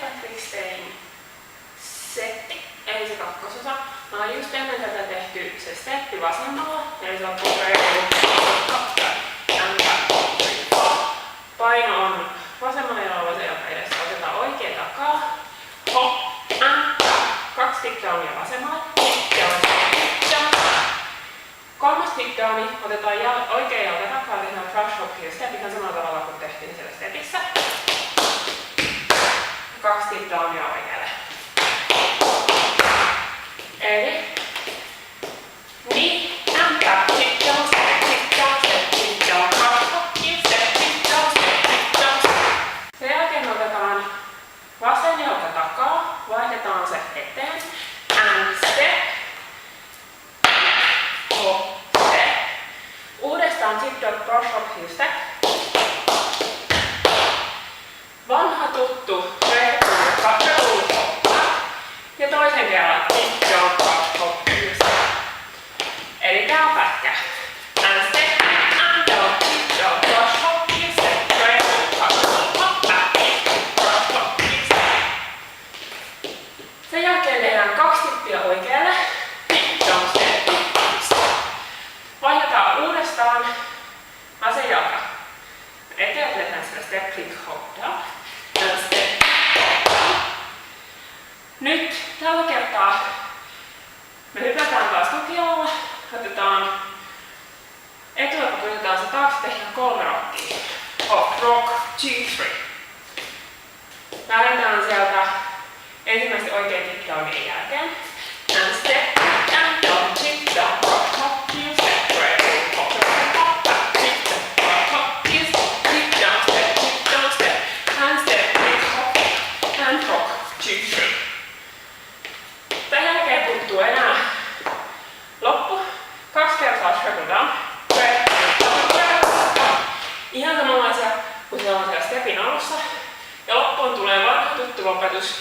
Patrick Stein setti, eli se kakkososa. Mä oon just ennen tätä tehty se steppi vasemmalla, eli se on paino on vasemmalla jalalla se, joka edessä. Otetaan oikea takaa. Hop, kaksi tick-downia vasemmalla. Tick-down. Kolmas tick-downi. Otetaan oikea jalka takaa, tehdään crush hop heel step ihan samalla tavalla kuin tehtiin siellä stepissä. Kaksi tick-downia oikealle. Eli knee and tap, tick-down, step, tick-down, step, tick-down, crush hop heel step, tick-down, step, tick-down, step. Sen jälkeen otetaan vasen jalka takaa, vaihdetaan se eteen. And step. Hop, step. Uudestaan tick-down, crush hop heel step. Vanha tuttu reulu hoppa. Ja toisen kerran tick-down, crush hop heel step. Eli tää on pätkä. And step, and down, tick-down, crush hop heel step. Reulu, crush hop, hop, back, crush hop heel step. Sen jälkeen tehdään kaksi tippiä oikealle. Tick-down, step, tick-down, step. Vaihdetaan uudestaan vasen jalka. Eteen tehdään sillä step, click, hop, down. And step, down. Nyt tällä kertaa me hypätään taas tukijalalla. Otetaan etujalka, pyytetään se taakse, tehdään 3 rockia. Hop, rock, 2, 3. Lähdetään sieltä ensimmäisesti oikein tick-downien jälkeen. And step, and down, tick-down, rock, hop, heel step, ready, hop, hop, back, tick-down, rock, hop, heel step, tick-down, step, tick-down, step, and step, click, hop, and rock, 2, 3. Tän jälkeen puuttuu enää loppu. 2 kertaa treble down. Ihan samanlaisia kuin se on siellä stepin alussa. Ja loppuun tulee vanha tuttu lopetus.